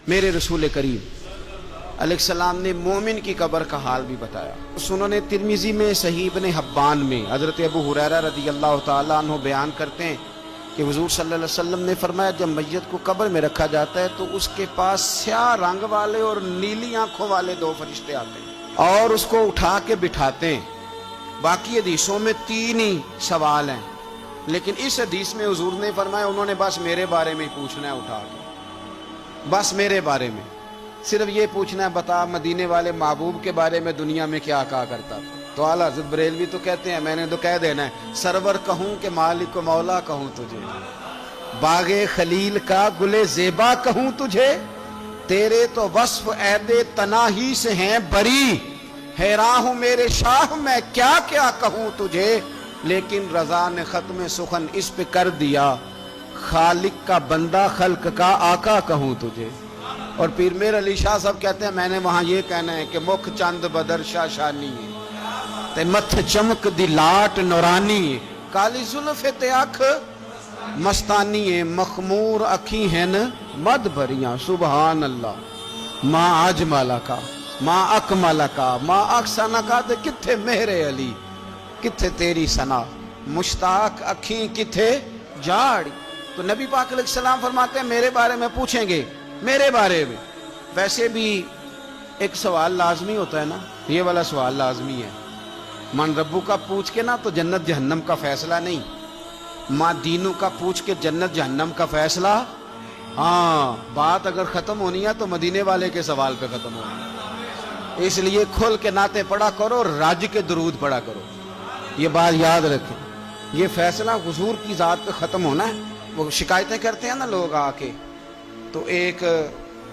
میرے رسول کریم علیہ السلام نے مومن کی قبر کا حال بھی بتایا۔ سنن ترمذی میں، صحیح ابن حبان میں حضرت ابو ہریرہ رضی اللہ تعالیٰ عنہ بیان کرتے ہیں کہ حضور صلی اللہ علیہ وسلم نے فرمایا جب میت کو قبر میں رکھا جاتا ہے تو اس کے پاس سیاہ رنگ والے اور نیلی آنکھوں والے دو فرشتے آتے ہیں اور اس کو اٹھا کے بٹھاتے ہیں۔ باقی حدیثوں میں 3 ہی سوال ہیں، لیکن اس حدیث میں حضور نے فرمایا انہوں نے بس میرے بارے میں ہی پوچھنا ہے، اٹھا کے بس میرے بارے میں صرف یہ پوچھنا ہے، بتا مدینے والے محبوب کے بارے میں دنیا میں کیا کہا کرتا تھا؟ تو اعلیٰ حضرت بریلوی تو کہتے ہیں میں نے تو کہہ دینا ہے، سرور کہوں کہ مالک و مولا کہوں تجھے، باغ خلیل کا گلے زیبا کہوں تجھے، تیرے تو وصف عید تناہی سے ہیں بری، حیران ہوں میرے شاہ میں کیا کیا کہوں تجھے، لیکن رضا نے ختم سخن اس پہ کر دیا، خالق کا بندہ خلق کا آقا کہوں تجھے۔ اور پیر میر علی شاہ صاحب کہتے ہیں میں نے وہاں یہ کہنا ہے کہ مکھ چند بدر شاہ شانی ہے تے متھ چمک دی لاٹ نورانی ہے، کالی زلف تے اکھ مستانی ہے، مخمور اکھی ہیں مد بھریاں، سبحان اللہ، ماں اجمل کا ماں اکمل کا ماں احسن کا، تے کتھے مہر علی کتھے تیری ثنا، مشتاق اکھیں کتھے جاڑی۔ تو نبی پاک علیہ السلام فرماتے ہیں میرے بارے میں پوچھیں گے، میرے بارے میں۔ ویسے بھی ایک سوال لازمی ہوتا ہے نا، یہ والا سوال لازمی ہے، من ربو کا پوچھ کے نا تو جنت جہنم کا فیصلہ نہیں، ماں دینو کا پوچھ کے جنت جہنم کا فیصلہ۔ ہاں بات اگر ختم ہونی ہے تو مدینے والے کے سوال پہ ختم ہونی ہے، اس لیے کھل کے نعتیں پڑھا کرو، راج کے درود پڑھا کرو، یہ بات یاد رکھیں، یہ فیصلہ حضور کی ذات پہ ختم ہونا ہے۔ وہ شکایتیں کرتے ہیں نا لوگ آ کے، تو ایک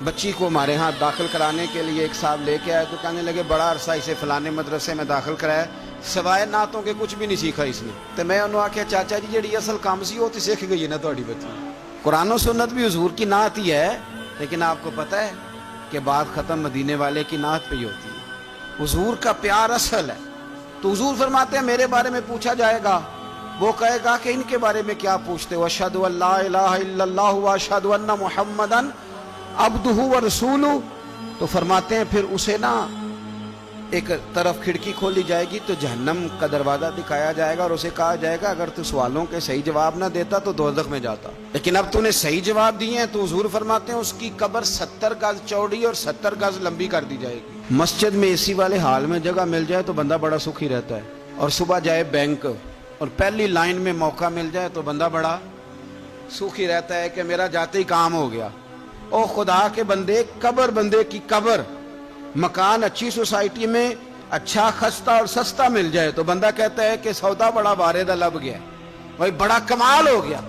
بچی کو ہمارے ہاں داخل کرانے کے لیے ایک صاحب لے کے آئے تو کہنے لگے بڑا عرصہ اسے فلانے مدرسے میں داخل کرایا، سوائے نعتوں کے کچھ بھی نہیں سیکھا اس نے۔ تو میں انہوں آکھیا چاچا جی جڑی اصل کام سی وہ تو سیکھ گئی ہے نا تہاڈی بچی، قرآن و سنت بھی حضور کی نعت ہی ہے، لیکن آپ کو پتہ ہے کہ بات ختم مدینے والے کی نعت پہ ہی ہوتی ہے، حضور کا پیار اصل ہے۔ تو حضور فرماتے ہیں میرے بارے میں پوچھا جائے گا، وہ کہے گا کہ ان کے بارے میں کیا پوچھتے ہو، اشہد ان لا الہ الا اللہ واشہد ان محمدن عبدہ ورسولہ۔ تو فرماتے ہیں پھر اسے نا ایک طرف کھڑکی کھولی جائے گی تو جہنم کا دروازہ دکھایا جائے گا اور اسے کہا جائے گا اگر تو سوالوں کے صحیح جواب نہ دیتا تو دوزخ میں جاتا، لیکن اب تو نے صحیح جواب دیے ہیں۔ تو حضور فرماتے ہیں اس کی قبر 70 گز چوڑی اور 70 گز لمبی کر دی جائے گی۔ مسجد میں اے سی والے حال میں جگہ مل جائے تو بندہ بڑا سکھی رہتا ہے، اور صبح جائے بینک اور پہلی لائن میں موقع مل جائے تو بندہ بڑا سوکھی رہتا ہے کہ میرا جاتے ہی کام ہو گیا۔ او خدا کے بندے، قبر بندے کی قبر، مکان اچھی سوسائٹی میں اچھا خستہ اور سستا مل جائے تو بندہ کہتا ہے کہ سودا بڑا بارے دا لب گیا، بھائی بڑا کمال ہو گیا،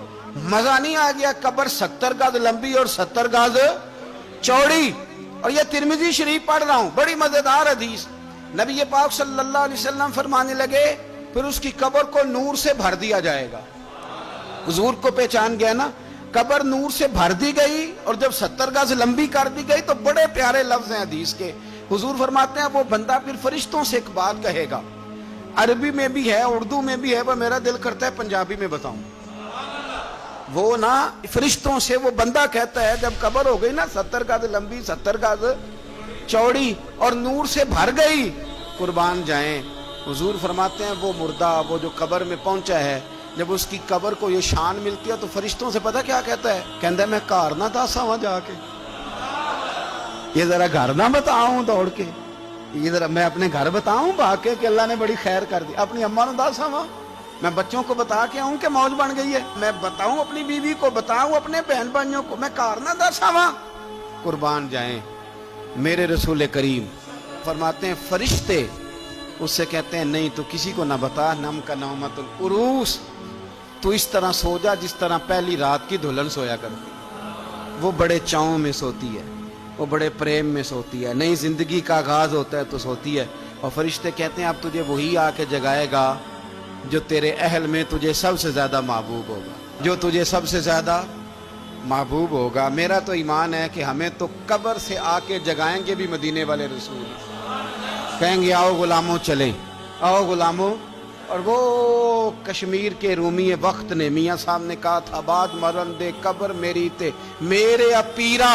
مزہ نہیں آ گیا۔ قبر 70 گز لمبی اور 70 گز چوڑی، اور یہ ترمذی شریف پڑھ رہا ہوں، بڑی مزیدار حدیث۔ نبی پاک صلی اللہ علیہ وسلم فرمانے لگے پھر اس کی قبر کو نور سے بھر دیا جائے گا۔ حضور کو پہچان گیا نا، قبر نور سے بھر دی گئی اور جب 70 گز لمبی کر دی گئی تو بڑے پیارے لفظ ہیں حدیث کے۔ حضور فرماتے ہیں وہ بندہ پھر فرشتوں سے ایک بات کہے گا، عربی میں بھی ہے اردو میں بھی ہے، وہ میرا دل کرتا ہے پنجابی میں بتاؤں۔ وہ نا فرشتوں سے وہ بندہ کہتا ہے جب قبر ہو گئی نا 70 گز لمبی 70 گز چوڑی اور نور سے بھر گئی، قربان جائیں، حضور فرماتے ہیں وہ مردہ وہ جو قبر میں پہنچا ہے جب اس کی قبر کو یہ شان ملتی ہے تو فرشتوں سے پتہ کیا کہتا ہے، کہتا ہے میں گھر نہ داسا وہاں جا کے، یہ ذرا گھر نہ بتاؤں دوڑ کے، یہ ذرا میں اپنے گھر بتاؤں بھاگ کے کہ اللہ نے بڑی خیر کر دی، اپنی اماں نہ داسا وہاں، میں بچوں کو بتا کے آؤں کہ موج بن گئی ہے، میں بتاؤں اپنی بیوی کو، بتاؤں اپنے بہن بھائیوں کو، میں گھر نہ داسا وہاں۔ قربان جائیں میرے رسول کریم فرماتے ہیں فرشتے اس سے کہتے ہیں نہیں تو کسی کو نہ بتا، نم کا نومت العروس، تو اس طرح سو جا جس طرح پہلی رات کی دلہن سویا کرتی، وہ بڑے چاؤں میں سوتی ہے، وہ بڑے پریم میں سوتی ہے، نئی زندگی کا آغاز ہوتا ہے تو سوتی ہے، اور فرشتے کہتے ہیں اب تجھے وہی آ کے جگائے گا جو تیرے اہل میں تجھے سب سے زیادہ محبوب ہوگا، جو تجھے سب سے زیادہ محبوب ہوگا۔ میرا تو ایمان ہے کہ ہمیں تو قبر سے آ کے جگائیں گے بھی مدینے والے رسول، کہیں گے آؤ غلاموں چلیں، آؤ غلاموں۔ اور وہ کشمیر کے رومی وقت نے میاں صاحب نے کہا تھا بعد مرن دے قبر میری تے میرے اپیرا